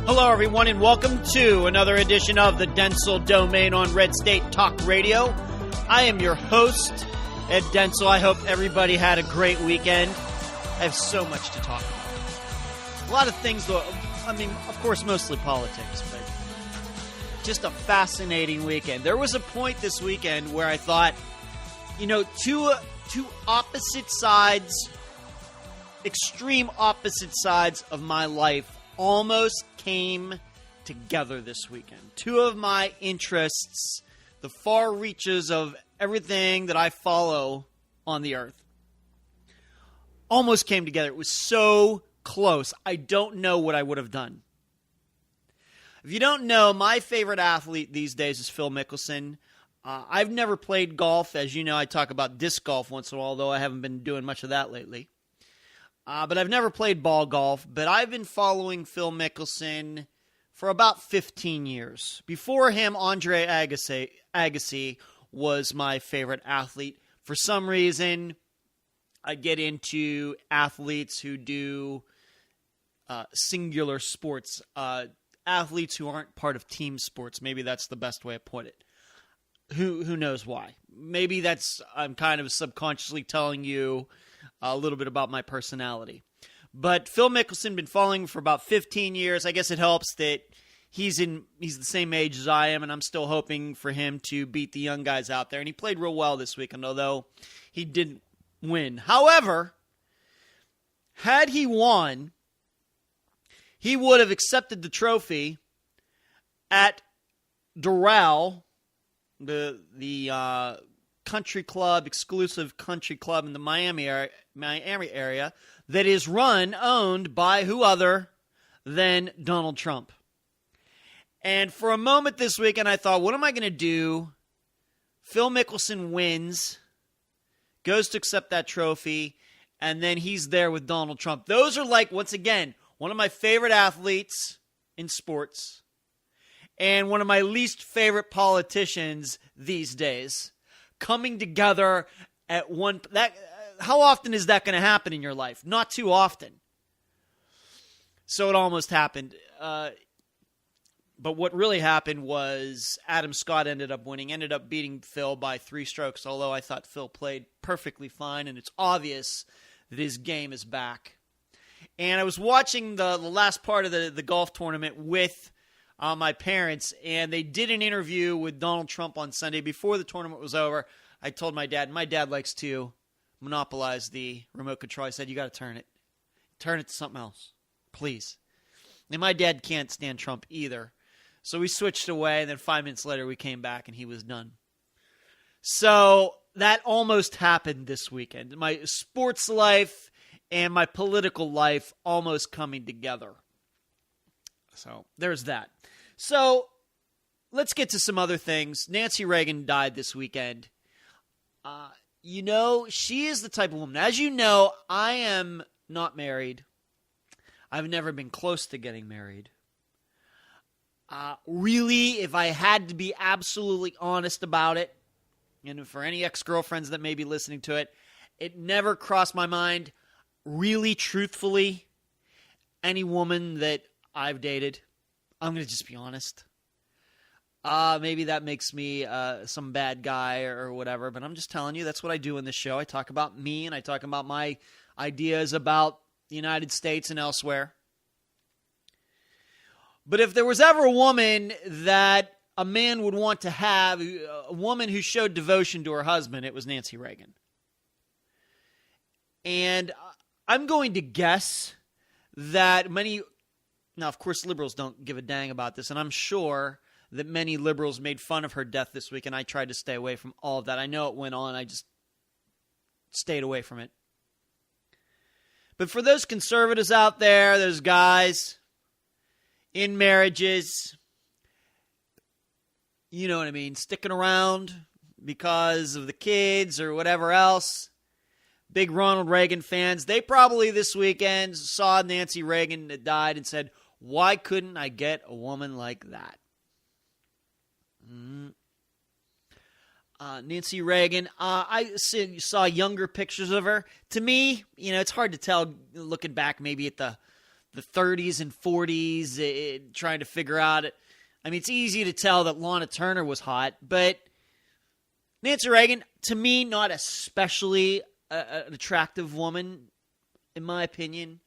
Hello, everyone, and welcome to another edition of the Dentzel Domain on Red State Talk Radio. I am your host, Ed Dentzel. I hope everybody had a great weekend. I have so much to talk about. A lot of things, though. I mean, of course, mostly politics, but just a fascinating weekend. There was a point this weekend where I thought, you know, two opposite sides, extreme opposite sides of my life almost came together this weekend. Two of my interests, the far reaches of everything that I follow on the earth, almost came together. It was so close. I don't know what I would have done. If you don't know, my favorite athlete these days is Phil Mickelson. I've never played golf. As you know, I talk about disc golf once in a while, although I haven't been doing much of that lately. But I've never played ball golf, but I've been following Phil Mickelson for about 15 years. Before him, Andre Agassi was my favorite athlete. For some reason, I get into athletes who do singular sports, athletes who aren't part of team sports. Maybe that's the best way to put it. Who knows why? Maybe I'm kind of subconsciously telling you a little bit about my personality. But Phil Mickelson, been following for about 15 years. I guess it helps that he's the same age as I am, and I'm still hoping for him to beat the young guys out there. And he played real well this weekend, although he didn't win. However, had he won, he would have accepted the trophy at Doral, the country club, exclusive country club in the Miami area that is owned by who other than Donald Trump. And for a moment this weekend, I thought, what am I going to do? Phil Mickelson wins, goes to accept that trophy, and then he's there with Donald Trump. Those are like, once again, one of my favorite athletes in sports and one of my least favorite politicians these days coming together at one. How often is that going to happen in your life? Not too often. So it almost happened. But what really happened was Adam Scott ended up winning, ended up beating Phil by 3 strokes, although I thought Phil played perfectly fine, and it's obvious that his game is back. And I was watching the last part of the golf tournament with my parents, and they did an interview with Donald Trump on Sunday before the tournament was over. I told my dad, and my dad likes to monopolize the remote control. I said, you got to turn it to something else, please. And my dad can't stand Trump either. So we switched away, and then 5 minutes later we came back, and he was done. So that almost happened this weekend. My sports life and my political life almost coming together. So there's that. So let's get to some other things. Nancy Reagan died this weekend. You know, she is the type of woman. As you know, I am not married. I've never been close to getting married. Really, if I had to be absolutely honest about it, and for any ex-girlfriends that may be listening to it, it never crossed my mind, really, truthfully, any woman that I've dated, I'm going to just be honest. Maybe that makes me some bad guy or whatever, but I'm just telling you, that's what I do in this show. I talk about me, and I talk about my ideas about the United States and elsewhere. But if there was ever a woman that a man would want to have, a woman who showed devotion to her husband, it was Nancy Reagan. And I'm going to guess that now of course liberals don't give a dang about this, and I'm sure that many liberals made fun of her death this week, and I tried to stay away from all of that. I know it went on, I just stayed away from it. But for those conservatives out there, those guys in marriages, you know what I mean, sticking around because of the kids or whatever else, big Ronald Reagan fans, they probably this weekend saw Nancy Reagan that died and said, why couldn't I get a woman like that? Nancy Reagan, I saw younger pictures of her. To me, you know, it's hard to tell looking back maybe at the the 30s and 40s, trying to figure out. I mean, it's easy to tell that Lana Turner was hot, but Nancy Reagan, to me, not especially an attractive woman, in my opinion,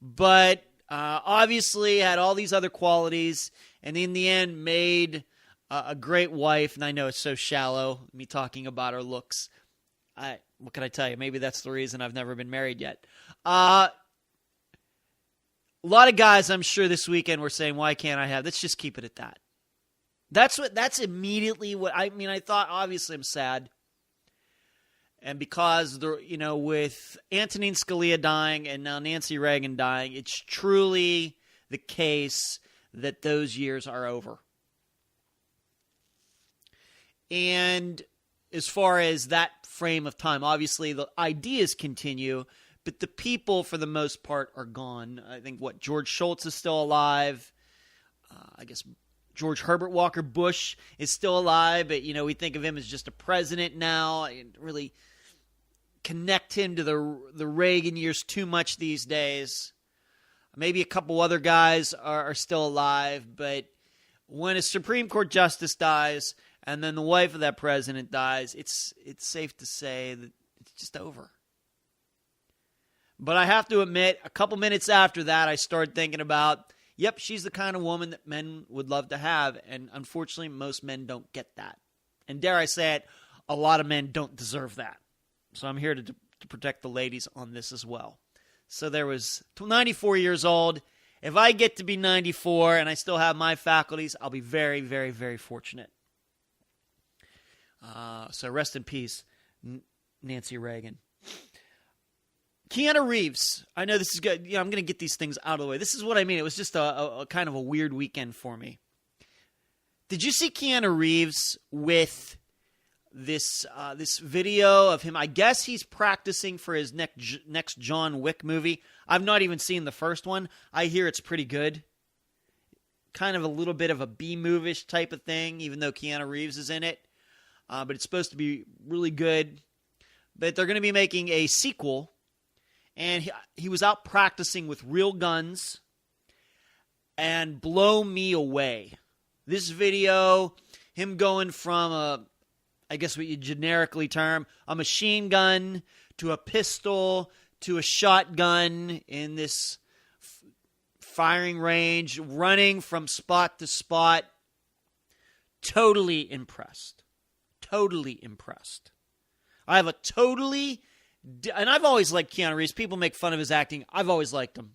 but obviously had all these other qualities, and in the end made a great wife. And I know it's so shallow, me talking about her looks. What can I tell you? Maybe that's the reason I've never been married yet. A lot of guys, I'm sure, this weekend were saying, why can't I have? Let's just keep it at that. That's immediately what I mean. I thought, obviously, I'm sad. And because, with Antonin Scalia dying and now Nancy Reagan dying, it's truly the case that those years are over. And as far as that frame of time, obviously the ideas continue, but the people, for the most part, are gone. I think, George Shultz is still alive. I guess George Herbert Walker Bush is still alive, but, we think of him as just a president now. And really connect him to the Reagan years too much these days. Maybe a couple other guys are still alive, but when a Supreme Court justice dies and then the wife of that president dies, it's safe to say that it's just over. But I have to admit, a couple minutes after that, I started thinking about, yep, she's the kind of woman that men would love to have, and unfortunately, most men don't get that. And dare I say it, a lot of men don't deserve that. So I'm here to protect the ladies on this as well. So there was 94 years old. If I get to be 94 and I still have my faculties, I'll be very, very, very fortunate. So rest in peace, Nancy Reagan. Keanu Reeves. I know this is good. I'm going to get these things out of the way. This is what I mean. It was just a kind of a weird weekend for me. Did you see Keanu Reeves with this video of him? I guess he's practicing for his next John Wick movie. I've not even seen the first one. I hear it's pretty good. Kind of a little bit of a B-movie-ish type of thing, even though Keanu Reeves is in it. But it's supposed to be really good. But they're going to be making a sequel. And he was out practicing with real guns. And blow me away. This video, him going from I guess what you generically term a machine gun to a pistol to a shotgun in this firing range, running from spot to spot. Totally impressed. Totally impressed. I have and I've always liked Keanu Reeves. People make fun of his acting. I've always liked him.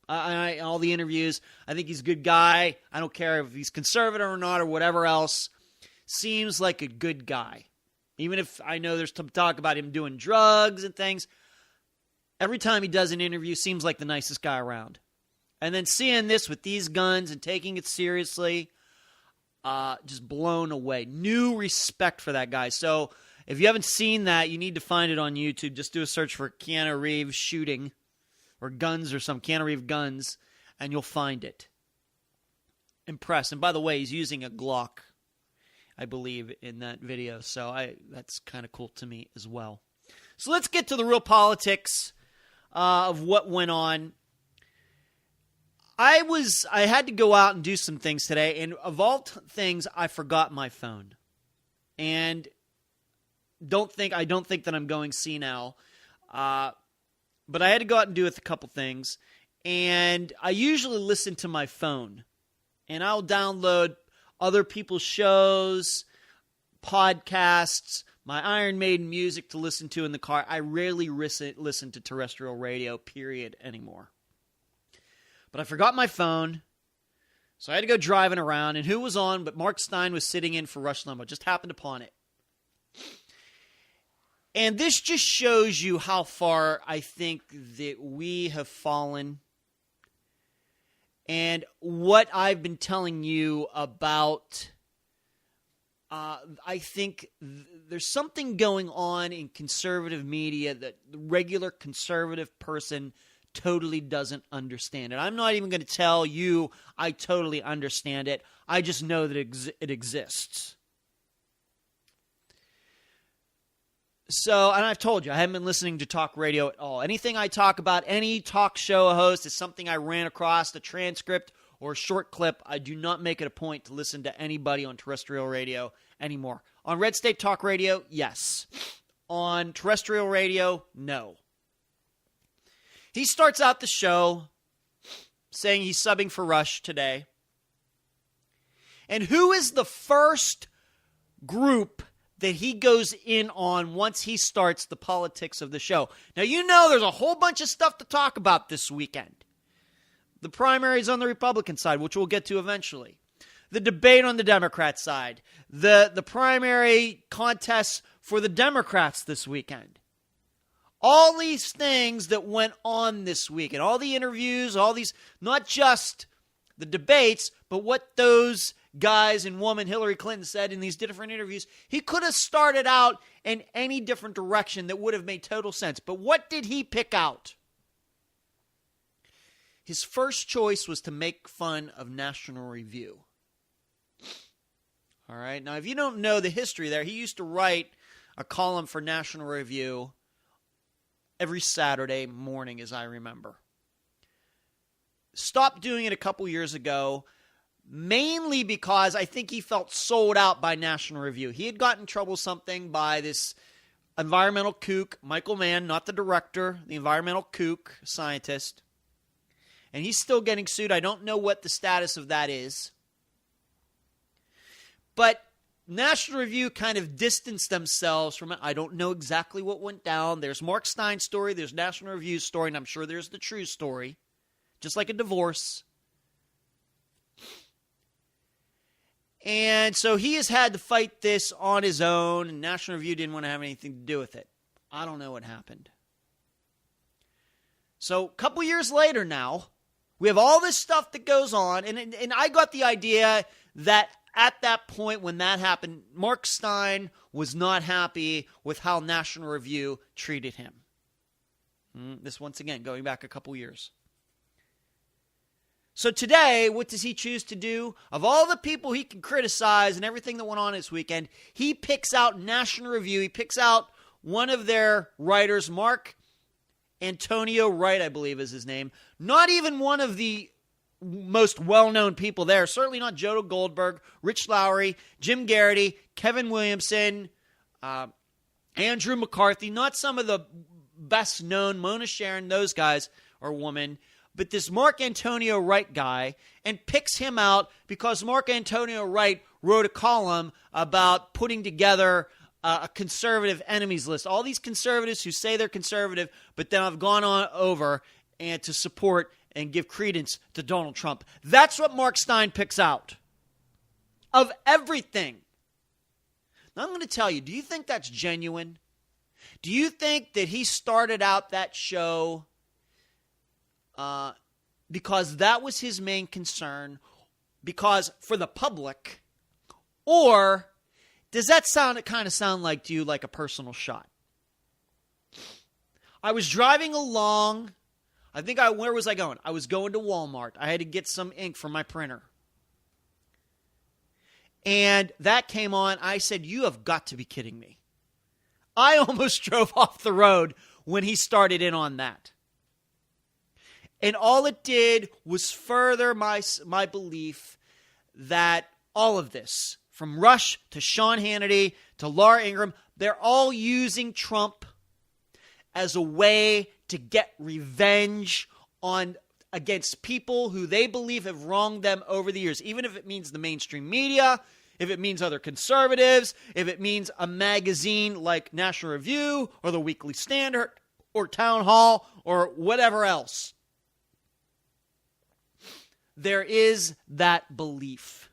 All the interviews, I think he's a good guy. I don't care if he's conservative or not or whatever else. Seems like a good guy. Even if I know there's some talk about him doing drugs and things, every time he does an interview, seems like the nicest guy around. And then seeing this with these guns and taking it seriously, just blown away. New respect for that guy. So if you haven't seen that, you need to find it on YouTube. Just do a search for Keanu Reeves shooting or guns or some Keanu Reeves guns, and you'll find it. Impressed. And by the way, he's using a Glock, I believe, in that video. So that's kind of cool to me as well. So let's get to the real politics of what went on. I had to go out and do some things today, and of all things, I forgot my phone. And I don't think that I'm going senile. But I had to go out and do a couple things. And I usually listen to my phone. And I'll download other people's shows, podcasts, my Iron Maiden music to listen to in the car. I rarely listen to terrestrial radio, period, anymore. But I forgot my phone, so I had to go driving around. And who was on? But Mark Stein was sitting in for Rush Limbaugh. Just happened upon it. And this just shows you how far I think that we have fallen. And what I've been telling you about, I think there's something going on in conservative media that the regular conservative person totally doesn't understand. And I'm not even going to tell you I totally understand it. I just know that it exists. So, and I've told you, I haven't been listening to talk radio at all. Anything I talk about, any talk show host is something I ran across, the transcript or a short clip. I do not make it a point to listen to anybody on terrestrial radio anymore. On Red State Talk Radio, yes. On terrestrial radio, no. He starts out the show saying he's subbing for Rush today. And who is the first group that he goes in on once he starts the politics of the show? Now, you know there's a whole bunch of stuff to talk about this weekend. The primaries on the Republican side, which we'll get to eventually. The debate on the Democrat side. The primary contests for the Democrats this weekend. All these things that went on this week, and all the interviews, all these, not just the debates, but what those guys and woman Hillary Clinton said in these different interviews. He could have started out in any different direction that would have made total sense. But what did he pick out? His first choice was to make fun of National Review. All right. Now, if you don't know the history there, he used to write a column for National Review every Saturday morning, as I remember. Stopped doing it a couple years ago, mainly because I think he felt sold out by National Review. He had gotten in trouble something by this environmental kook, Michael Mann, not the director, the environmental kook scientist. And he's still getting sued. I don't know what the status of that is. But National Review kind of distanced themselves from it. I don't know exactly what went down. There's Mark Stein's story, there's National Review's story, and I'm sure there's the true story. Just like a divorce. And so he has had to fight this on his own, and National Review didn't want to have anything to do with it. I don't know what happened. So a couple years later now, we have all this stuff that goes on, and I got the idea that at that point when that happened, Mark Stein was not happy with how National Review treated him. This, once again, going back a couple years. So today, what does he choose to do? Of all the people he can criticize and everything that went on this weekend, he picks out National Review. He picks out one of their writers, Mark Antonio Wright, I believe is his name. Not even one of the most well-known people there. Certainly not Joe Goldberg, Rich Lowry, Jim Garrity, Kevin Williamson, Andrew McCarthy. Not some of the best-known, Mona Sharon, those guys or women. But this Mark Antonio Wright guy, and picks him out because Mark Antonio Wright wrote a column about putting together a conservative enemies list. All these conservatives who say they're conservative, but then have gone on over and to support and give credence to Donald Trump. That's what Mark Stein picks out. Of everything. Now I'm going to tell you, do you think that's genuine? Do you think that he started out that show because that was his main concern, because for the public, or does that kind of sound like to you like a personal shot? I was driving along. Where was I going? I was going to Walmart. I had to get some ink for my printer. And that came on. I said, you have got to be kidding me. I almost drove off the road when he started in on that. And all it did was further my belief that all of this, from Rush to Sean Hannity to Laura Ingraham, they're all using Trump as a way to get revenge against people who they believe have wronged them over the years, even if it means the mainstream media, if it means other conservatives, if it means a magazine like National Review or the Weekly Standard or Town Hall or whatever else. There is that belief.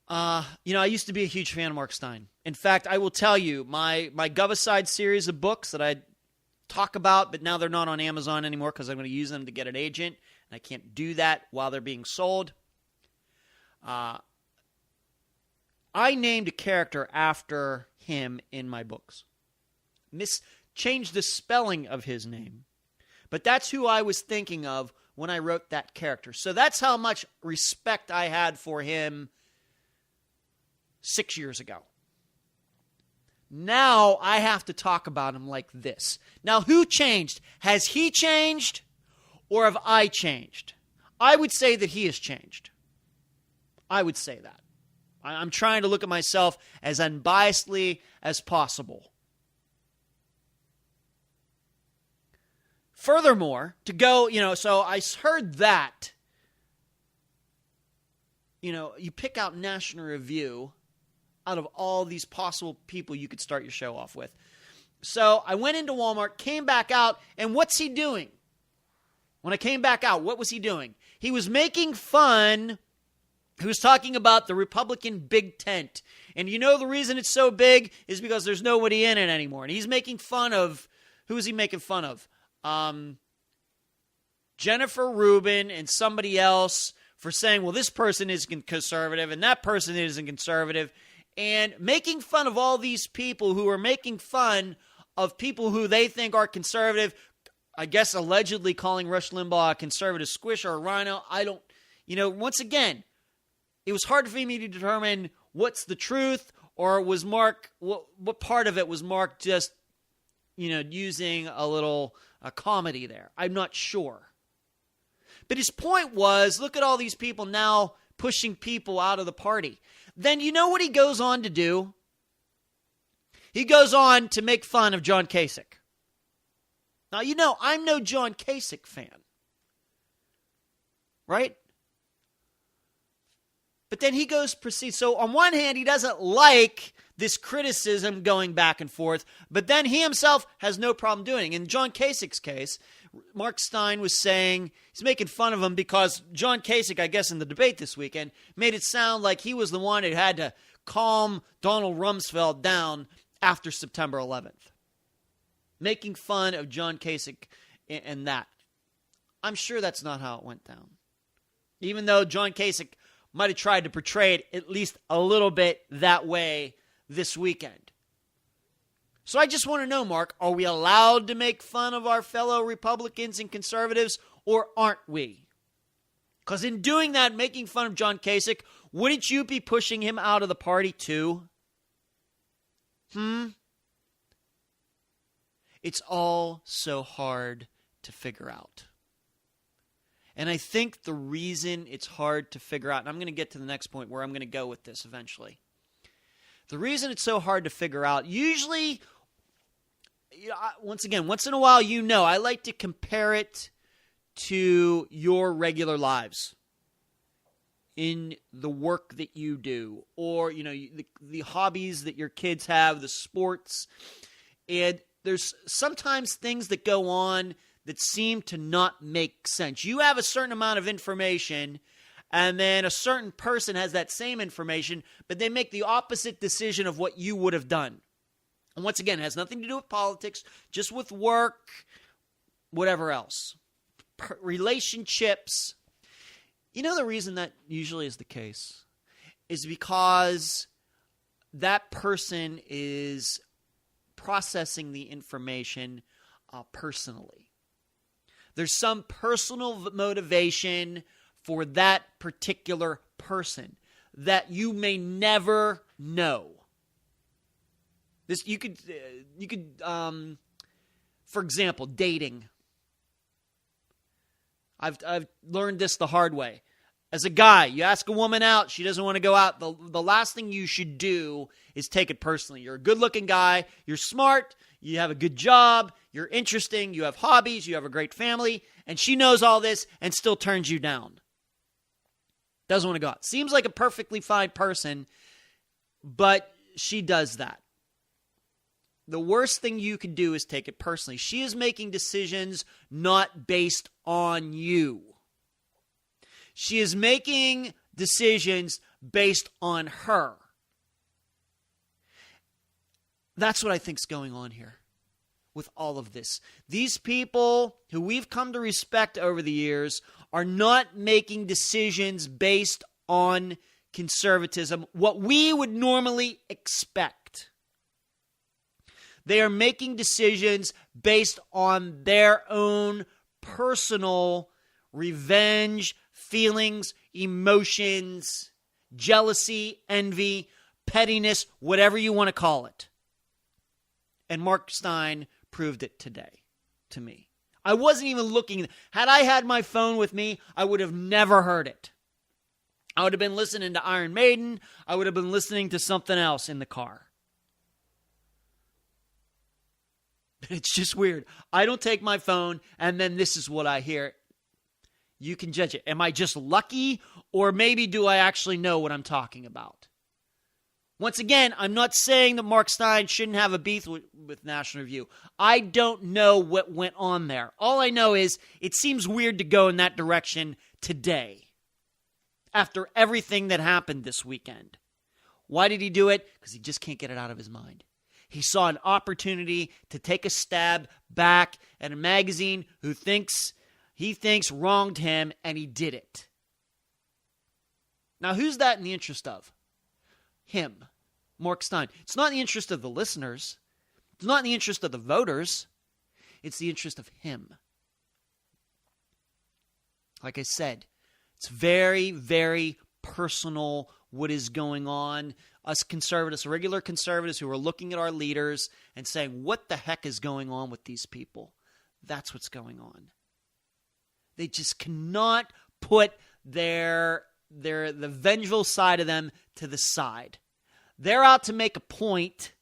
I used to be a huge fan of Mark Stein. In fact, I will tell you, my Govicide series of books that I talk about, but now they're not on Amazon anymore because I'm going to use them to get an agent, and I can't do that while they're being sold. I named a character after him in my books. Changed the spelling of his name. But that's who I was thinking of when I wrote that character. So that's how much respect I had for him 6 years ago. Now I have to talk about him like this. Now, who changed? Has he changed or have I changed? I would say that he has changed. I would say that. I'm trying to look at myself as unbiasedly as possible. Furthermore, to go, so I heard that, you pick out National Review out of all these possible people you could start your show off with. So I went into Walmart, came back out, and what's he doing? When I came back out, what was he doing? He was making fun. He was talking about the Republican big tent. And the reason it's so big is because there's nobody in it anymore. And he's making fun of, who is he making fun of? Jennifer Rubin and somebody else for saying, well, this person is conservative and that person isn't conservative. And making fun of all these people who are making fun of people who they think are conservative, I guess allegedly calling Rush Limbaugh a conservative squish or a rhino. I don't, once again, it was hard for me to determine what's the truth, or was Mark, what part of it was Mark just, using a little comedy there. I'm not sure. But his point was, look at all these people now pushing people out of the party. Then you know what he goes on to do? He goes on to make fun of John Kasich. Now, I'm no John Kasich fan. Right? But then he proceeds. So on one hand, he doesn't like this criticism going back and forth, but then he himself has no problem doing it. In John Kasich's case, Mark Stein was saying, he's making fun of him because John Kasich, I guess in the debate this weekend, made it sound like he was the one who had to calm Donald Rumsfeld down after September 11th. Making fun of John Kasich and that. I'm sure that's not how it went down. Even though John Kasich might have tried to portray it at least a little bit that way this weekend. So I just want to know, Mark, are we allowed to make fun of our fellow Republicans and conservatives, or aren't we? Because in doing that, making fun of John Kasich, wouldn't you be pushing him out of the party too? It's all so hard to figure out. And I think the reason it's hard to figure out, and I'm going to get to the next point where I'm going to go with this eventually. The reason it's so hard to figure out, usually, once in a while, I like to compare it to your regular lives in the work that you do, or, the hobbies that your kids have, the sports. And there's sometimes things that go on that seem to not make sense. You have a certain amount of information, and then a certain person has that same information, but they make the opposite decision of what you would have done. And once again, it has nothing to do with politics, just with work, whatever else. Relationships. The reason that usually is the case is because that person is processing the information personally. There's some personal motivation for that particular person that you may never know. This you could for example, dating. I've learned this the hard way. As a guy, you ask a woman out, she doesn't want to go out. The last thing you should do is take it personally. You're a good-looking guy, you're smart, you have a good job, you're interesting, you have hobbies, you have a great family, and she knows all this and still turns you down. Doesn't want to go out. Seems like a perfectly fine person, but she does that. The worst thing you can do is take it personally. She is making decisions not based on you. She is making decisions based on her. That's what I think is going on here with all of this. These people who we've come to respect over the years are not making decisions based on conservatism, what we would normally expect. They are making decisions based on their own personal revenge, feelings, emotions, jealousy, envy, pettiness, whatever you want to call it. And Mark Stein proved it today to me. I wasn't even looking. Had I had my phone with me, I would have never heard it. I would have been listening to Iron Maiden. I would have been listening to something else in the car. It's just weird. I don't take my phone, and then this is what I hear. You can judge it. Am I just lucky, or maybe do I actually know what I'm talking about? Once again, I'm not saying that Mark Stein shouldn't have a beef with National Review. I don't know what went on there. All I know is it seems weird to go in that direction today, after everything that happened this weekend. Why did he do it? Because he just can't get it out of his mind. He saw an opportunity to take a stab back at a magazine who he thinks wronged him, and he did it. Now, who's that in the interest of? Him, Mark Stein. It's not in the interest of the listeners. It's not in the interest of the voters. It's the interest of him. Like I said, it's very, very personal what is going on. Us conservatives, regular conservatives who are looking at our leaders and saying, what the heck is going on with these people? That's what's going on. They just cannot put the vengeful side of them to the side. They're out to make a point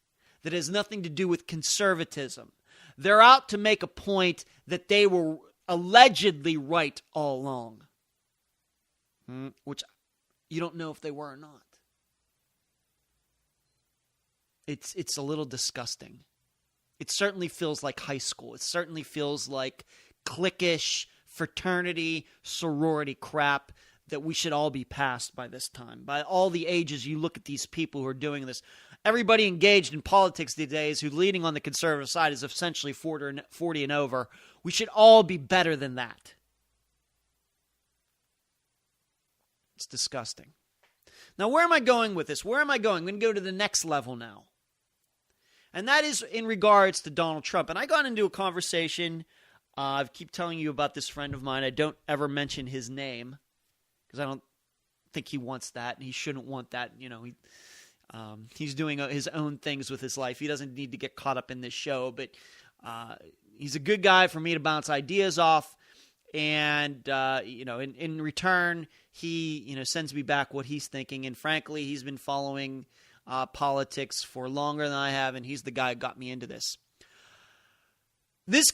that has nothing to do with conservatism. They're out to make a point that they were allegedly right all along. Which you don't know if they were or not. It's a little disgusting. It certainly feels like high school. It certainly feels like cliquish, fraternity, sorority crap that we should all be past by this time. By all the ages, you look at these people who are doing this. Everybody engaged in politics these days who's leading on the conservative side is essentially 40 and over. We should all be better than that. It's disgusting. Now, where am I going with this? Where am I going? I'm going to go to the next level now. And that is in regards to Donald Trump. And I got into a conversation. I keep telling you about this friend of mine. I don't ever mention his name because I don't think he wants that. And he shouldn't want that. You know, he's doing his own things with his life. He doesn't need to get caught up in this show. But he's a good guy for me to bounce ideas off. And, in return, he, sends me back what he's thinking. And frankly, he's been following politics for longer than I have, and he's the guy who got me into this. This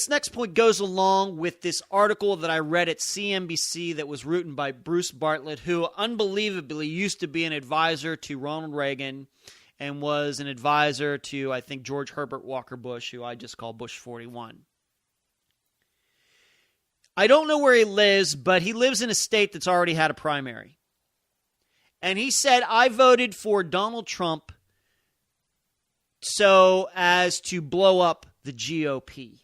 next point goes along with this article that I read at CNBC that was written by Bruce Bartlett, who unbelievably used to be an advisor to Ronald Reagan and was an advisor to, I think, George Herbert Walker Bush, who I just call Bush 41. I don't know where he lives, but he lives in a state that's already had a primary. And he said, I voted for Donald Trump so as to blow up the GOP.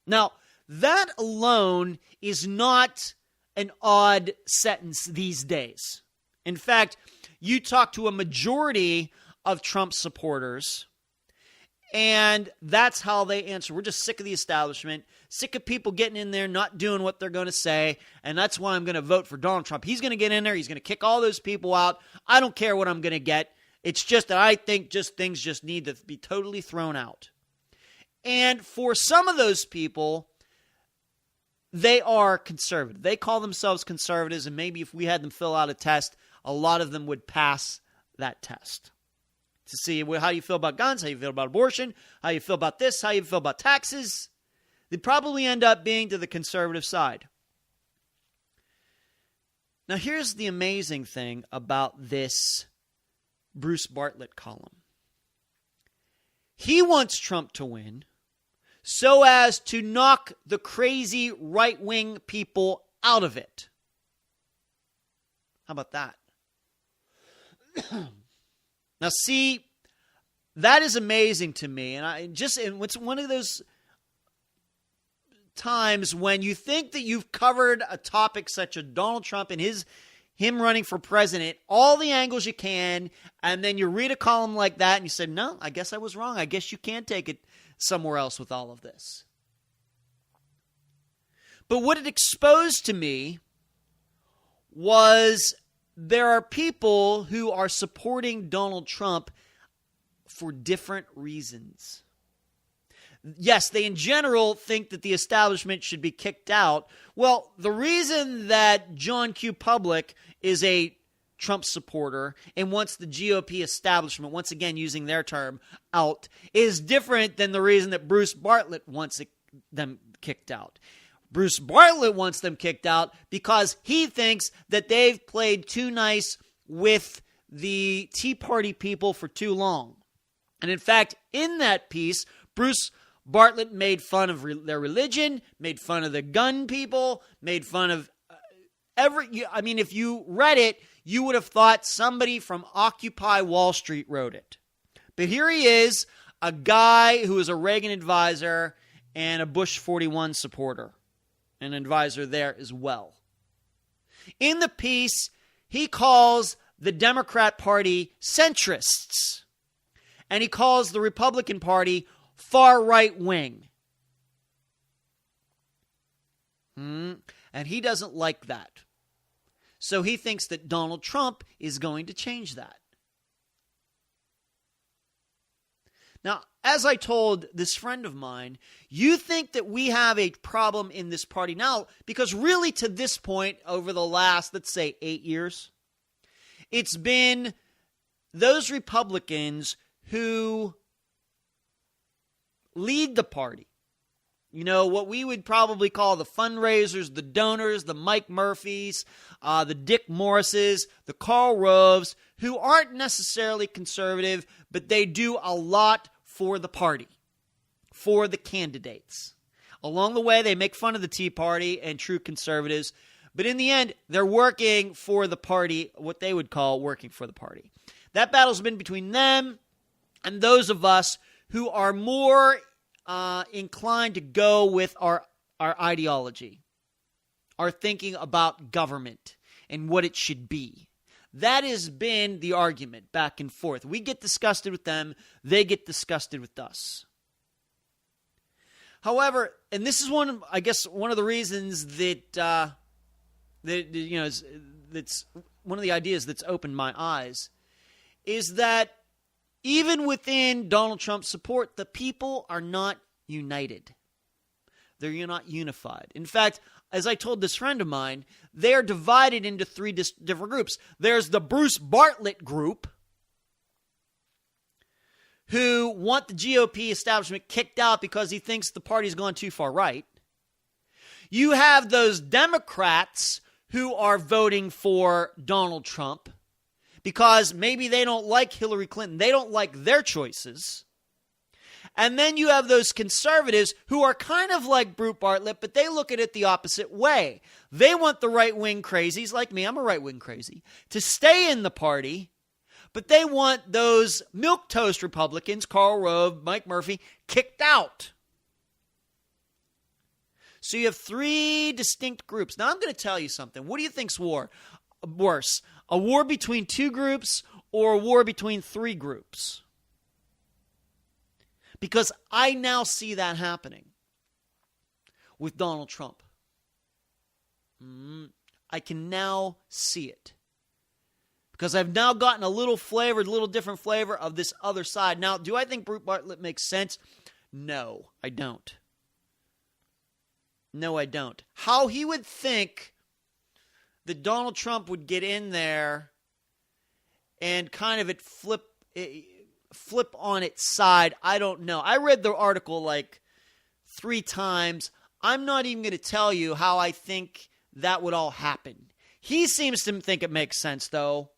Now, that alone is not an odd sentence these days. In fact, you talk to a majority of Trump supporters, and that's how they answer. We're just sick of the establishment, sick of people getting in there, not doing what they're going to say, and that's why I'm going to vote for Donald Trump. He's going to get in there. He's going to kick all those people out. I don't care what I'm going to get. It's just that I think things just need to be totally thrown out. And for some of those people, they are conservative. They call themselves conservatives, and maybe if we had them fill out a test, a lot of them would pass that test. To see how you feel about guns, how you feel about abortion, how you feel about this, how you feel about taxes. They'd probably end up being to the conservative side. Now, here's the amazing thing about this Bruce Bartlett column. He wants Trump to win so as to knock the crazy right-wing people out of it. How about that? Now, see, that is amazing to me. And it's one of those times when you think that you've covered a topic such as Donald Trump and him running for president, all the angles you can, and then you read a column like that and you say, no, I guess I was wrong. I guess you can take it somewhere else with all of this. But what it exposed to me was there are people who are supporting Donald Trump for different reasons. Yes, they in general think that the establishment should be kicked out. Well, the reason that John Q. Public is a Trump supporter and wants the GOP establishment, once again using their term, out, is different than the reason that Bruce Bartlett wants them kicked out. Bruce Bartlett wants them kicked out because he thinks that they've played too nice with the Tea Party people for too long. And in fact, in that piece, Bruce Bartlett made fun of their religion, made fun of the gun people, made fun of if you read it, you would have thought somebody from Occupy Wall Street wrote it. But here he is, a guy who is a Reagan advisor and a Bush 41 supporter, an advisor there as well. In the piece, he calls the Democrat Party centrists, and he calls the Republican Party far right wing. And he doesn't like that. So he thinks that Donald Trump is going to change that. Now, as I told this friend of mine, you think that we have a problem in this party now because really to this point over the last, let's say, 8 years, it's been those Republicans who lead the party. You know, what we would probably call the fundraisers, the donors, the Mike Murphys, the Dick Morrises, the Karl Roves, who aren't necessarily conservative, but they do a lot for the party, for the candidates. Along the way, they make fun of the Tea Party and true conservatives, but in the end, they're working for the party, what they would call working for the party. That battle's been between them and those of us who are more inclined to go with our ideology, our thinking about government and what it should be. That has been the argument back and forth. We get disgusted with them, they get disgusted with us. However, and this is one of the reasons that's one of the ideas that's opened my eyes, is that even within Donald Trump's support, the people are not united. They're not unified. In fact, as I told this friend of mine, they are divided into three different groups. There's the Bruce Bartlett group, who want the GOP establishment kicked out because he thinks the party's gone too far right. You have those Democrats who are voting for Donald Trump because maybe they don't like Hillary Clinton. They don't like their choices. And then you have those conservatives who are kind of like Bruce Bartlett, but they look at it the opposite way. They want the right-wing crazies, like me, I'm a right-wing crazy, to stay in the party, but they want those milquetoast Republicans, Karl Rove, Mike Murphy, kicked out. So you have three distinct groups. Now I'm going to tell you something. What do you think's worse? A war between two groups or a war between three groups? Because I now see that happening with Donald Trump. I can now see it. Because I've now gotten a little different flavor of this other side. Now, do I think Bruce Bartlett makes sense? No, I don't. No, I don't. How he would think that Donald Trump would get in there and kind of flip on its side, I don't know. I read the article like 3 times. I'm not even going to tell you how I think that would all happen. He seems to think it makes sense, though.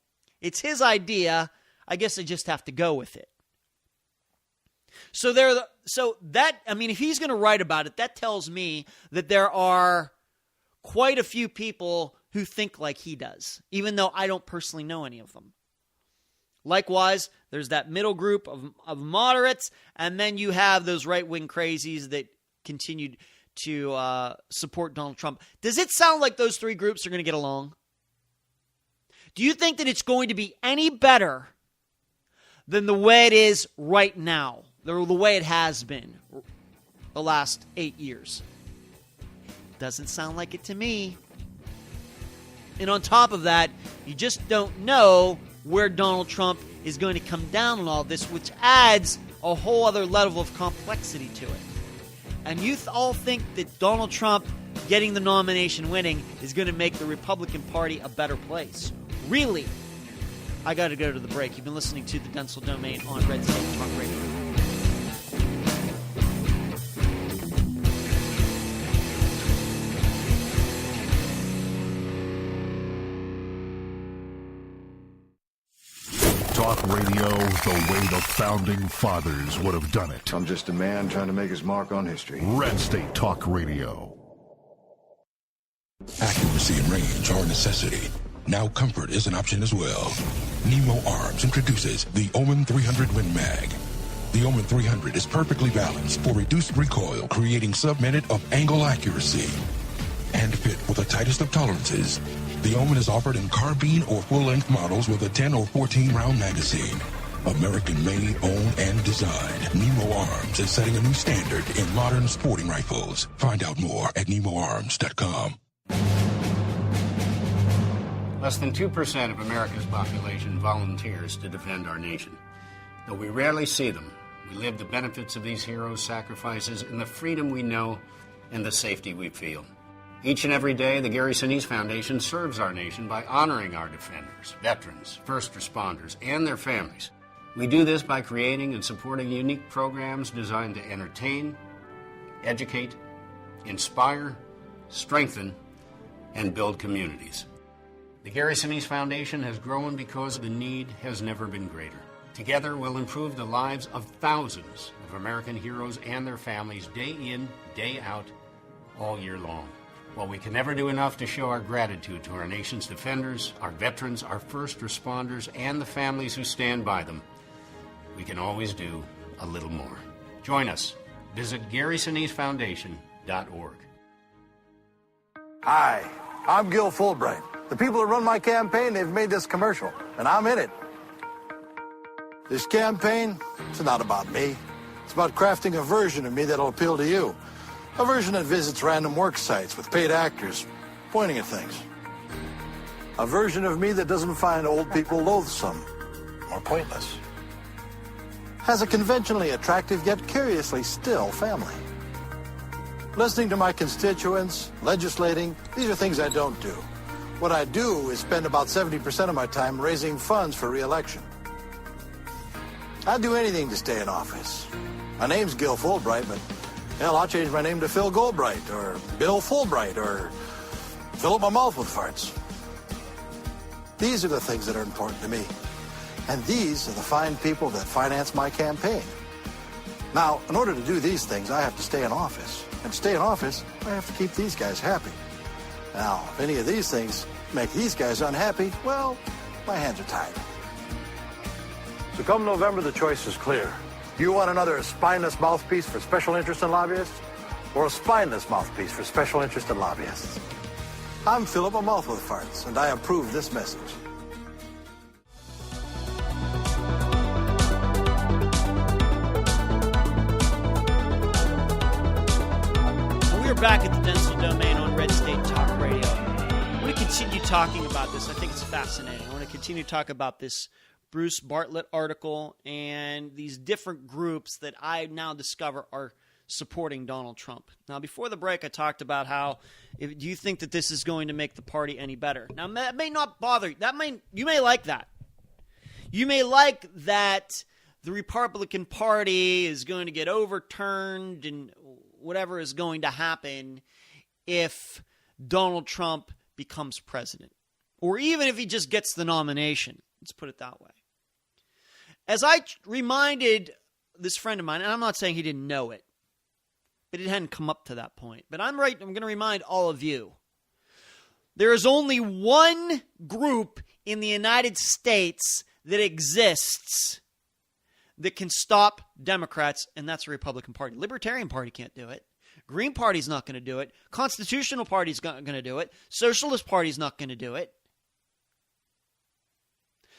It's his idea. I guess I just have to go with it. If he's going to write about it, that tells me that there are quite a few people who think like he does, even though I don't personally know any of them. Likewise, there's that middle group of moderates, and then you have those right-wing crazies that continue to support Donald Trump. Does it sound like those three groups are going to get along? Do you think that it's going to be any better than the way it is right now, the way it has been the last 8 years? Doesn't sound like it to me. And on top of that, you just don't know where Donald Trump is going to come down on all this, which adds a whole other level of complexity to it. And you all think that Donald Trump getting the nomination, winning, is going to make the Republican Party a better place. Really? I got to go to the break. You've been listening to the Dentzel Domain on Red State Talk Radio. Talk radio the way the founding fathers would have done it. I'm just a man trying to make his mark on history. Red State Talk Radio. Accuracy and range are a necessity. Now comfort is an option as well. Nemo Arms introduces the Omen 300 Win Mag. The Omen 300 is perfectly balanced for reduced recoil, creating sub-minute of angle accuracy. And fit with the tightest of tolerances. The Omen is offered in carbine or full-length models with a 10 or 14-round magazine. American-made, owned, and designed. Nemo Arms is setting a new standard in modern sporting rifles. Find out more at nemoarms.com. Less than 2% of America's population volunteers to defend our nation. Though we rarely see them, we live the benefits of these heroes' sacrifices in the freedom we know and the safety we feel. Each and every day, the Gary Sinise Foundation serves our nation by honoring our defenders, veterans, first responders, and their families. We do this by creating and supporting unique programs designed to entertain, educate, inspire, strengthen, and build communities. The Gary Sinise Foundation has grown because the need has never been greater. Together, we'll improve the lives of thousands of American heroes and their families day in, day out, all year long. While we can never do enough to show our gratitude to our nation's defenders, our veterans, our first responders, and the families who stand by them, we can always do a little more. Join us. Visit GarySiniseFoundation.org. Hi, I'm Gil Fulbright. The people who run my campaign, they've made this commercial, and I'm in it. This campaign, it's not about me. It's about crafting a version of me that'll appeal to you. A version that visits random work sites with paid actors pointing at things. A version of me that doesn't find old people loathsome or pointless. Has a conventionally attractive yet curiously still family. Listening to my constituents, legislating, these are things I don't do. What I do is spend about 70% of my time raising funds for re-election. I'd do anything to stay in office. My name's Gil Fulbright, but hell, I'll change my name to Phil Goldbright, or Bill Fulbright, or fill up my mouth with farts. These are the things that are important to me. And these are the fine people that finance my campaign. Now, in order to do these things, I have to stay in office. And to stay in office, I have to keep these guys happy. Now, if any of these things make these guys unhappy, well, my hands are tied. So come November, the choice is clear. You want another spineless mouthpiece for special interest and lobbyists, or a spineless mouthpiece for special interest and lobbyists? I'm Philip a mouth with farts, and I approve this message. We're back at the Dentzel Domain on Red State Talk Radio. I want to continue talking about this. I think it's fascinating. I want to continue to talk about this Bruce Bartlett article and these different groups that I now discover are supporting Donald Trump. Now, before the break, I talked about how, do you think that this is going to make the party any better? Now, that may not bother you. You may like that. You may like that the Republican Party is going to get overturned and whatever is going to happen if Donald Trump becomes president, or even if he just gets the nomination. Let's put it that way. As I reminded this friend of mine, and I'm not saying he didn't know it, but it hadn't come up to that point. But I'm going to remind all of you, there is only one group in the United States that exists that can stop Democrats, and that's the Republican Party. Libertarian Party can't do it. Green Party's not going to do it. Constitutional Party's not going to do it. Socialist Party's not going to do it.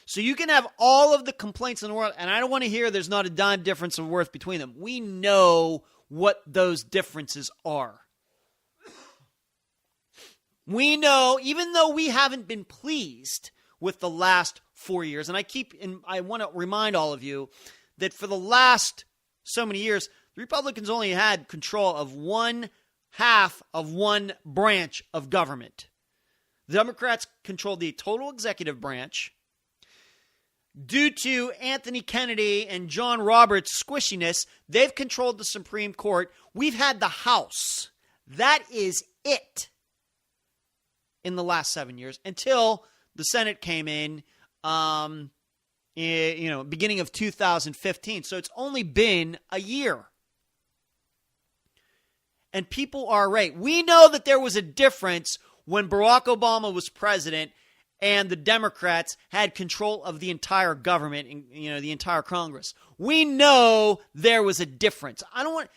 So you can have all of the complaints in the world, and I don't want to hear there's not a dime difference of worth between them. We know what those differences are. We know, even though we haven't been pleased with the last 4 years. And I want to remind all of you that for the last so many years, the Republicans only had control of one half of one branch of government. The Democrats controlled the total executive branch. Due to Anthony Kennedy and John Roberts' squishiness, they've controlled the Supreme Court. We've had the House. That is it in the last 7 years until the Senate came in, beginning of 2015. So it's only been a year. And people are right. We know that there was a difference when Barack Obama was president and the Democrats had control of the entire government and, the entire Congress. We know there was a difference. I don't want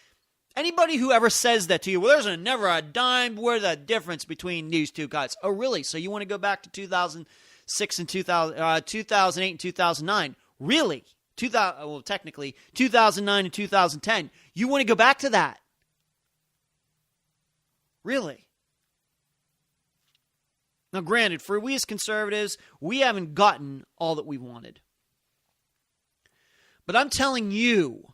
anybody who ever says that to you, well, there's never a dime worth of difference between these two guys. Oh, really? So you want to go back to 2006 and 2008 and 2009? Really? Technically, 2009 and 2010. You want to go back to that? Really? Now, granted, for we as conservatives, we haven't gotten all that we wanted. But I'm telling you,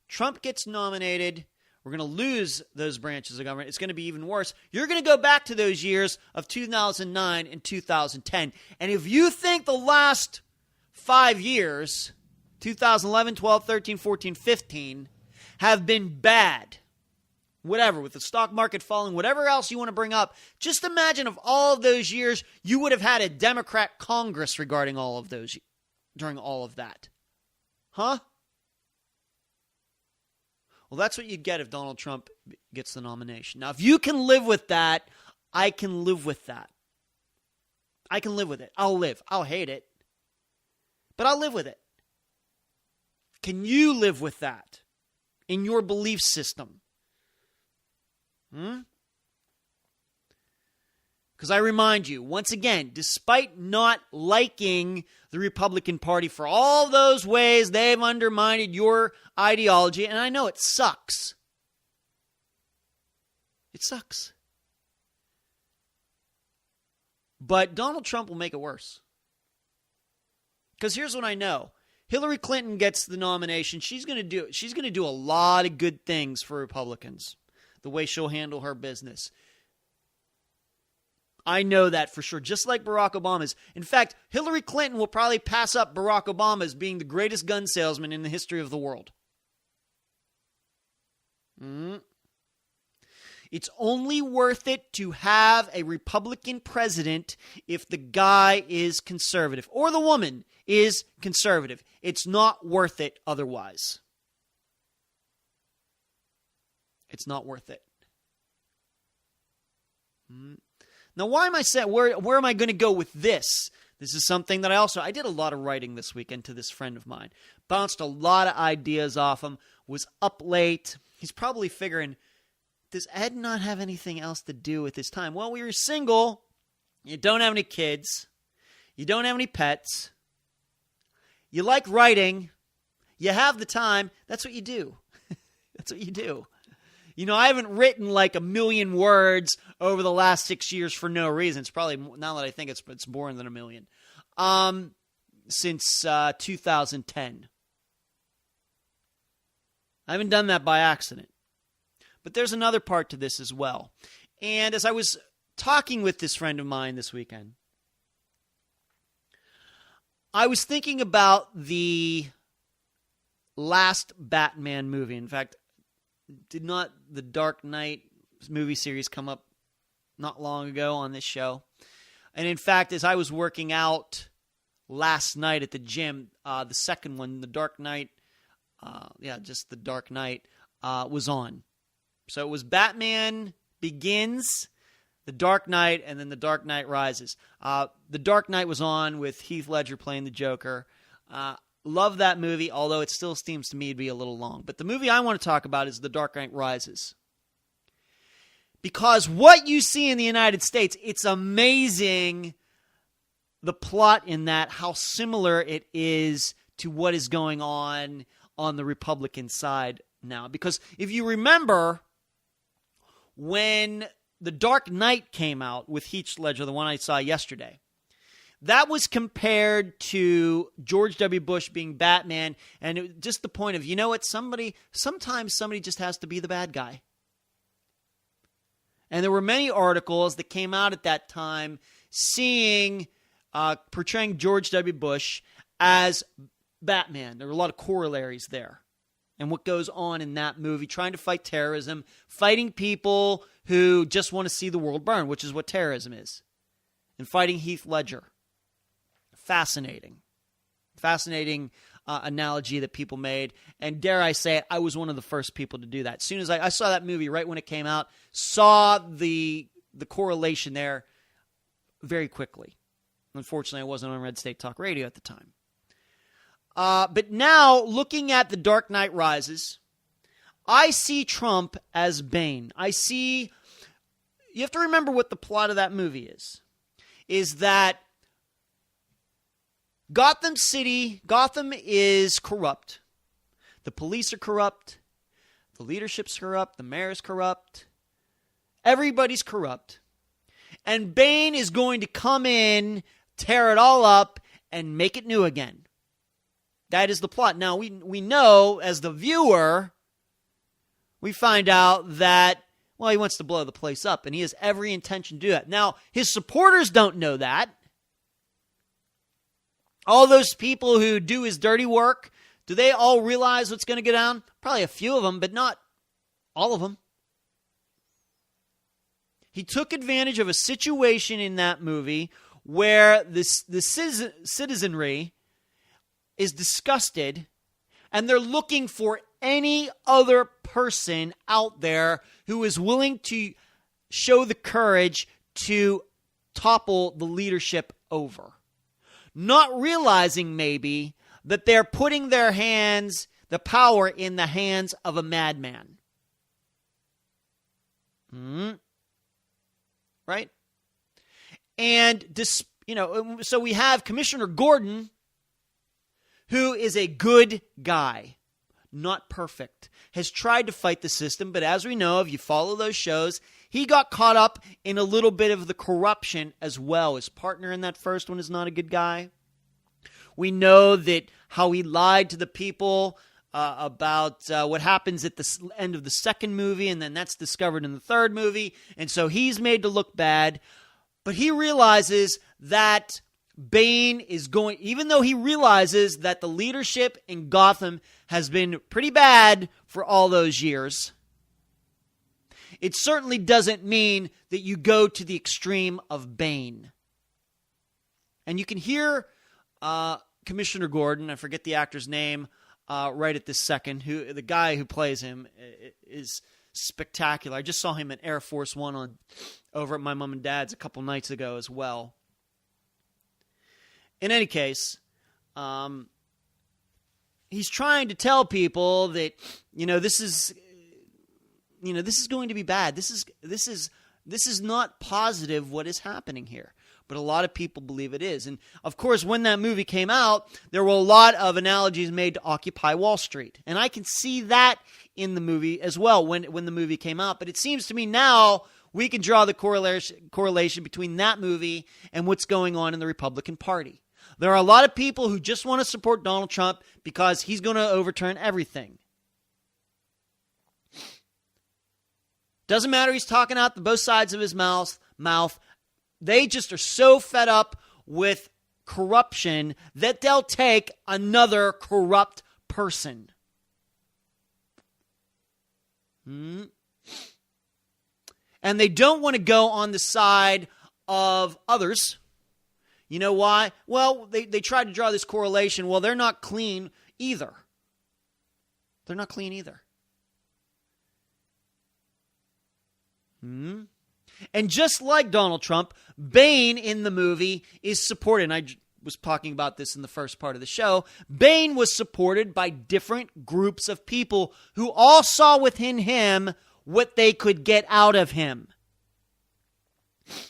Trump gets nominated, we're going to lose those branches of government. It's going to be even worse. You're going to go back to those years of 2009 and 2010. And if you think the last 5 years, 2011, 12, 13, 14, 15, have been bad, whatever, with the stock market falling, whatever else you want to bring up, just imagine if all of those years you would have had a Democrat Congress regarding all of those, during all of that. Huh? Well, that's what you'd get if Donald Trump gets the nomination. Now, if you can live with that, I can live with that. I can live with it. I'll live. I'll hate it. But I'll live with it. Can you live with that in your belief system? Because I remind you, once again, despite not liking the Republican Party for all those ways they've undermined your ideology, and I know it sucks. It sucks. But Donald Trump will make it worse. Because here's what I know. Hillary Clinton gets the nomination. She's going to do a lot of good things for Republicans. The way she'll handle her business. I know that for sure, just like Barack Obama's. In fact, Hillary Clinton will probably pass up Barack Obama as being the greatest gun salesman in the history of the world. It's only worth it to have a Republican president if the guy is conservative or the woman is conservative. It's not worth it otherwise. It's not worth it. Now, why am I saying, where am I going to go with this? This is something that I did a lot of writing this weekend to this friend of mine. Bounced a lot of ideas off him, was up late. He's probably figuring, does Ed not have anything else to do with his time? Well, you're single. You don't have any kids. You don't have any pets. You like writing. You have the time. That's what you do. That's what you do. I haven't written like 1 million words over the last 6 years for no reason. It's probably, now that I think it's more than 1 million. Since 2010. I haven't done that by accident. But there's another part to this as well. And as I was talking with this friend of mine this weekend, I was thinking about the last Batman movie. In fact, did not the Dark Knight movie series come up not long ago on this show? And in fact, as I was working out last night at the gym, the second one, the Dark Knight, just the Dark Knight, was on. So it was Batman Begins, The Dark Knight, and then The Dark Knight Rises. The Dark Knight was on with Heath Ledger playing the Joker. Love that movie, although it still seems to me to be a little long. But the movie I want to talk about is The Dark Knight Rises. Because what you see in the United States, it's amazing the plot in that, how similar it is to what is going on the Republican side now. Because if you remember, when The Dark Knight came out with Heath Ledger, the one I saw yesterday, that was compared to George W. Bush being Batman, and it was just the point of, you know what, sometimes somebody just has to be the bad guy. And there were many articles that came out at that time portraying George W. Bush as Batman. There were a lot of corollaries there. And what goes on in that movie, trying to fight terrorism, fighting people who just want to see the world burn, which is what terrorism is. And fighting Heath Ledger. Fascinating analogy that people made. And dare I say it, I was one of the first people to do that. As soon as I saw that movie right when it came out, saw the correlation there very quickly. Unfortunately, I wasn't on Red State Talk Radio at the time. But now, looking at The Dark Knight Rises, I see Trump as Bane. You have to remember what the plot of that movie is that Gotham is corrupt. The police are corrupt. The leadership's corrupt. The mayor's corrupt. Everybody's corrupt. And Bane is going to come in, tear it all up, and make it new again. That is the plot. Now, we know, as the viewer, we find out that, well, he wants to blow the place up, and he has every intention to do that. Now, his supporters don't know that. All those people who do his dirty work, do they all realize what's going to go down? Probably a few of them, but not all of them. He took advantage of a situation in that movie where the citizenry is disgusted, and they're looking for any other person out there who is willing to show the courage to topple the leadership over. Not realizing maybe that they're putting the power in the hands of a madman. Right? And so we have Commissioner Gordon, who is a good guy, not perfect, has tried to fight the system, but as we know, if you follow those shows, he got caught up in a little bit of the corruption as well. His partner in that first one is not a good guy. We know that how he lied to the people about what happens at the end of the second movie, and then that's discovered in the third movie, and so he's made to look bad. But he realizes that Bane is going, even though he realizes that the leadership in Gotham has been pretty bad for all those years, it certainly doesn't mean that you go to the extreme of Bane. And you can hear Commissioner Gordon, I forget the actor's name right at this second, the guy who plays him is spectacular. I just saw him in Air Force One over at my mom and dad's a couple nights ago as well. In any case, he's trying to tell people that, this is going to be bad. This is not positive what is happening here. But a lot of people believe it is. And of course, when that movie came out, there were a lot of analogies made to Occupy Wall Street. And I can see that in the movie as well when the movie came out. But it seems to me now we can draw the correlation between that movie and what's going on in the Republican Party. There are a lot of people who just want to support Donald Trump because he's going to overturn everything. Doesn't matter, he's talking out both sides of his mouth. They just are so fed up with corruption that they'll take another corrupt person. And they don't want to go on the side of others. You know why? Well, they tried to draw this correlation. Well, they're not clean either. They're not clean either. And just like Donald Trump, Bane in the movie is supported. And I was talking about this in the first part of the show. Bane was supported by different groups of people who all saw within him what they could get out of him.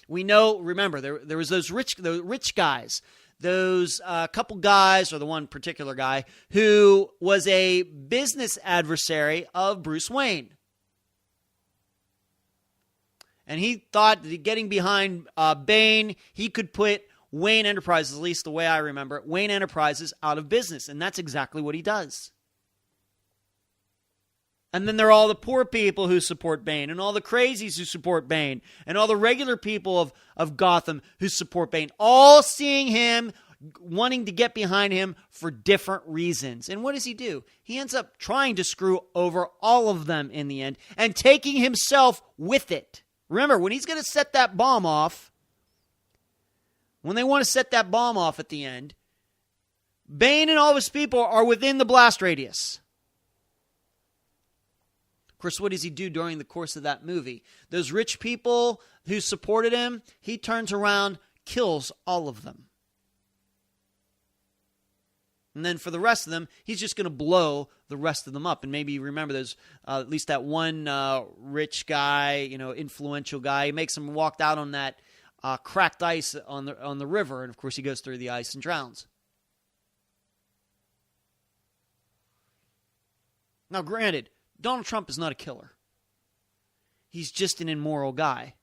We know, remember, there was those rich guys, those couple guys, or the one particular guy, who was a business adversary of Bruce Wayne. And he thought that getting behind Bane, he could put Wayne Enterprises, at least the way I remember it, Wayne Enterprises out of business. And that's exactly what he does. And then there are all the poor people who support Bane, and all the crazies who support Bane, and all the regular people of Gotham who support Bane, all seeing him, wanting to get behind him for different reasons. And what does he do? He ends up trying to screw over all of them in the end, and taking himself with it. Remember, when he's going to set that bomb off, when they want to set that bomb off at the end, Bane and all of his people are within the blast radius. Of course, what does he do during the course of that movie? Those rich people who supported him, he turns around, kills all of them. And then for the rest of them, he's just going to blow the rest of them up. And maybe you remember there's at least that one rich guy, influential guy. He makes him walk out on that cracked ice on the river. And, of course, he goes through the ice and drowns. Now, granted, Donald Trump is not a killer. He's just an immoral guy.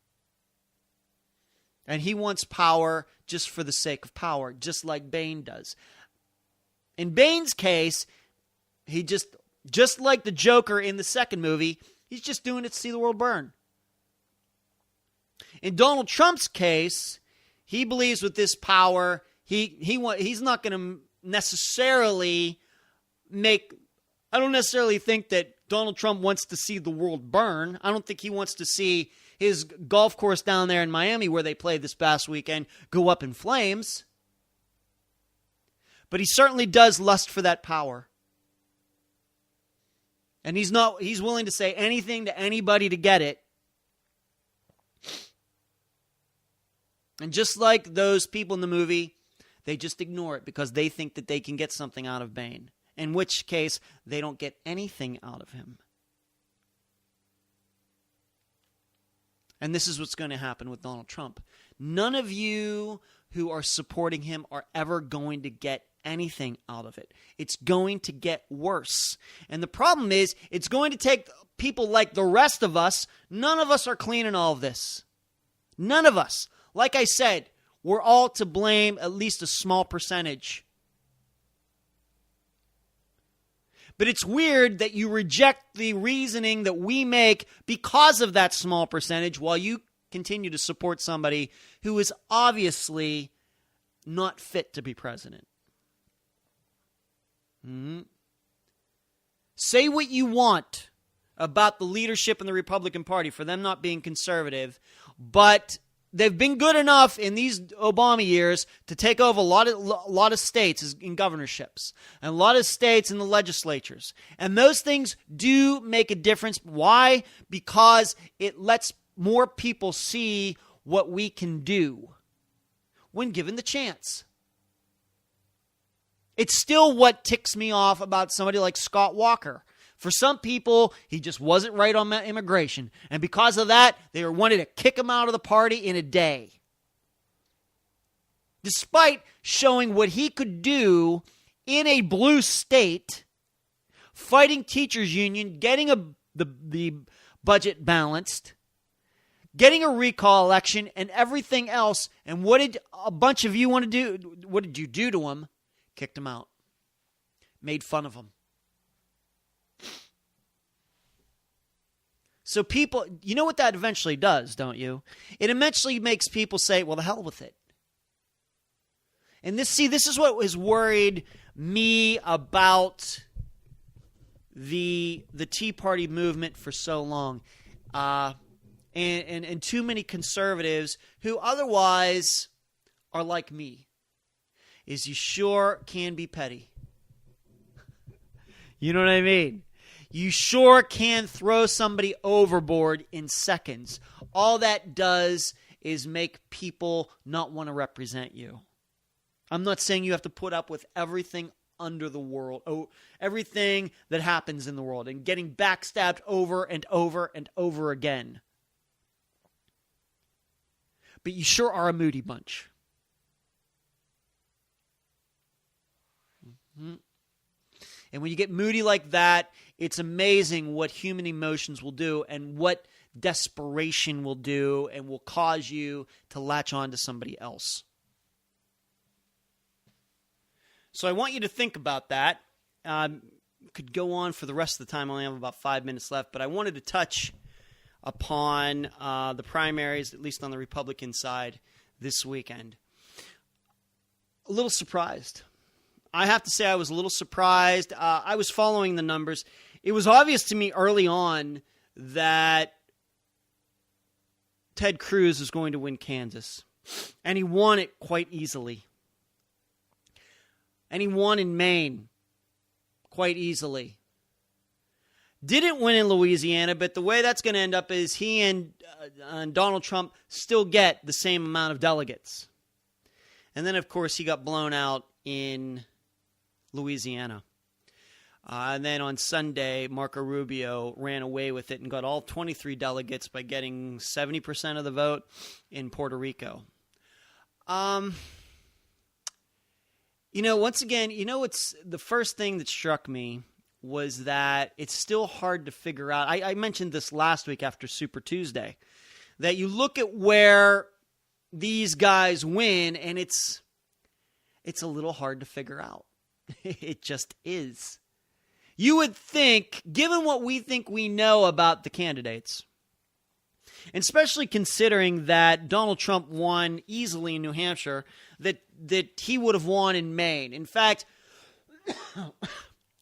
And he wants power just for the sake of power, just like Bane does. In Bane's case, he just like the Joker in the second movie, he's just doing it to see the world burn. In Donald Trump's case, he believes with this power, he's not going to necessarily I don't necessarily think that Donald Trump wants to see the world burn. I don't think he wants to see his golf course down there in Miami where they played this past weekend go up in flames. But he certainly does lust for that power. And he's willing to say anything to anybody to get it. And just like those people in the movie, they just ignore it because they think that they can get something out of Bane. In which case, they don't get anything out of him. And this is what's going to happen with Donald Trump. None of you who are supporting him are ever going to get anything out of it. It's going to get worse. And the problem is, it's going to take people like the rest of us. None of us are clean in all of this. None of us. Like I said, we're all to blame, at least a small percentage. But it's weird that you reject the reasoning that we make because of that small percentage while you continue to support somebody who is obviously not fit to be president. Mm-hmm. Say what you want about the leadership in the Republican Party for them not being conservative, but they've been good enough in these Obama years to take over a lot of states in governorships and a lot of states in the legislatures. And those things do make a difference. Why? Because it lets more people see what we can do when given the chance. It's still what ticks me off about somebody like Scott Walker. For some people, he just wasn't right on immigration. And because of that, they wanted to kick him out of the party in a day. Despite showing what he could do in a blue state, fighting teachers union, getting the budget balanced, getting a recall election, and everything else. And what did a bunch of you want to do? What did you do to him? Kicked him out. Made fun of him. So people, you know what that eventually does, don't you? It eventually makes people say, well, the hell with it. And this is what has worried me about the Tea Party movement for so long. And too many conservatives who otherwise are like me, is you sure can be petty. You know what I mean? You sure can throw somebody overboard in seconds. All that does is make people not want to represent you. I'm not saying you have to put up with everything under the world, everything that happens in the world, and getting backstabbed over and over and over again. But you sure are a moody bunch. Mm-hmm. And when you get moody like that, it's amazing what human emotions will do and what desperation will do and will cause you to latch on to somebody else. So I want you to think about that. Could go on for the rest of the time. I only have about 5 minutes left, but I wanted to touch upon the primaries, at least on the Republican side, this weekend. A little surprised. I have to say I was a little surprised. I was following the numbers. It was obvious to me early on that Ted Cruz was going to win Kansas, and he won it quite easily. And he won in Maine quite easily. Didn't win in Louisiana, but the way that's going to end up is he and Donald Trump still get the same amount of delegates. And then, of course, he got blown out in Louisiana. And then on Sunday, Marco Rubio ran away with it and got all 23 delegates by getting 70% of the vote in Puerto Rico. Once again, it's the first thing that struck me was that it's still hard to figure out. I mentioned this last week after Super Tuesday, that you look at where these guys win, and it's a little hard to figure out. It just is. You would think, given what we think we know about the candidates, and especially considering that Donald Trump won easily in New Hampshire, that he would have won in Maine. In fact,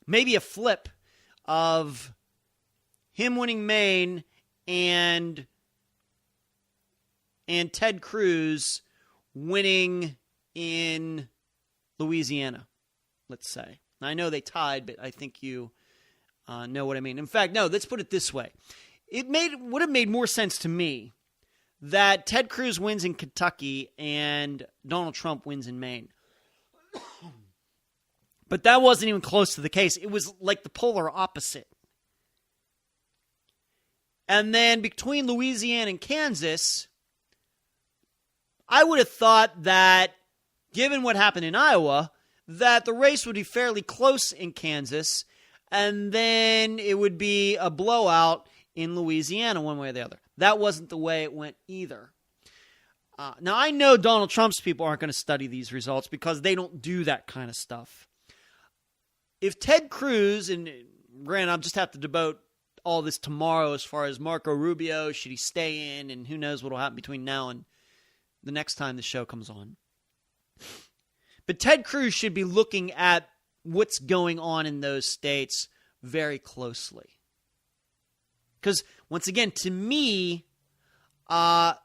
maybe a flip of him winning Maine and Ted Cruz winning in Louisiana, let's say. Now, I know they tied, but I think you know what I mean. In fact, no, let's put it this way. It would have made more sense to me that Ted Cruz wins in Kentucky and Donald Trump wins in Maine. But that wasn't even close to the case. It was like the polar opposite. And then between Louisiana and Kansas, I would have thought that, given what happened in Iowa, that the race would be fairly close in Kansas, and then it would be a blowout in Louisiana one way or the other. That wasn't the way it went either. Now, I know Donald Trump's people aren't going to study these results because they don't do that kind of stuff. If Ted Cruz, and granted, I'll just have to devote all this tomorrow as far as Marco Rubio, should he stay in, and who knows what will happen between now and the next time the show comes on. But Ted Cruz should be looking at what's going on in those states very closely. Because, once again, to me, most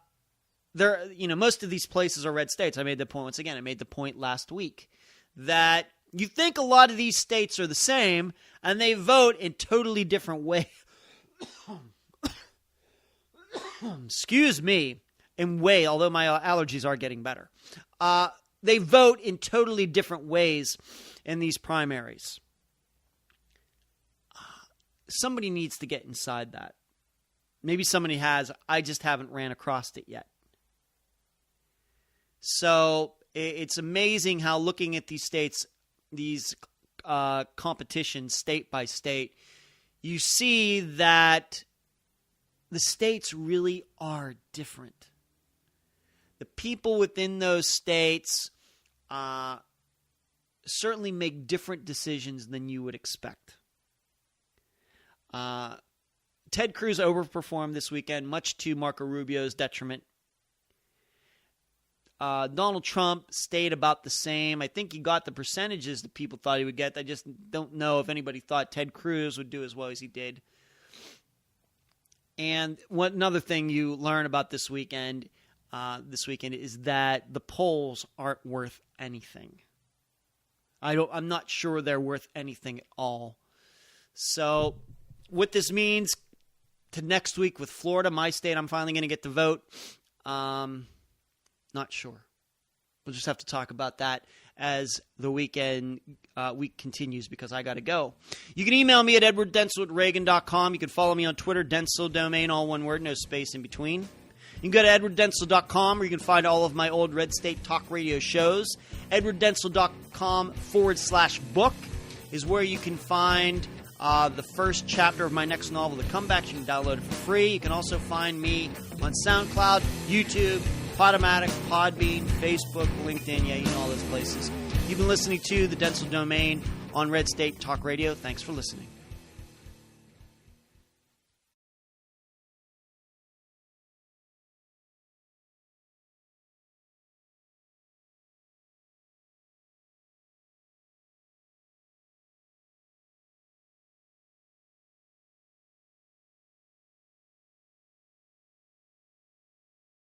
of these places are red states. I made the point once again. I made the point last week that you think a lot of these states are the same, and they vote in totally different ways. Excuse me. Although my allergies are getting better. They vote in totally different ways in these primaries. Somebody needs to get inside that. Maybe somebody has. I just haven't ran across it yet. So it's amazing how, looking at these states, these competitions state by state, you see that the states really are different. The people within those states certainly make different decisions than you would expect. Ted Cruz overperformed this weekend, much to Marco Rubio's detriment. Donald Trump stayed about the same. I think he got the percentages that people thought he would get. I just don't know if anybody thought Ted Cruz would do as well as he did. And another thing you learn about this weekend is that the polls aren't worth anything. I'm not sure they're worth anything at all. So what this means to next week with Florida, my state, I'm finally going to get to vote. Not sure. We'll just have to talk about that as the week continues, because I got to go. You can email me at edwarddentzel@reagan.com. You can follow me on Twitter, Dentzel, domain, all one word, no space in between. You can go to edwarddentzel.com, where you can find all of my old Red State Talk Radio shows. edwarddentzel.com/book is where you can find the first chapter of my next novel, The Comeback. You can download it for free. You can also find me on SoundCloud, YouTube, Podomatic, Podbean, Facebook, LinkedIn. Yeah, you know all those places. You've been listening to the Dentzel Domain on Red State Talk Radio. Thanks for listening.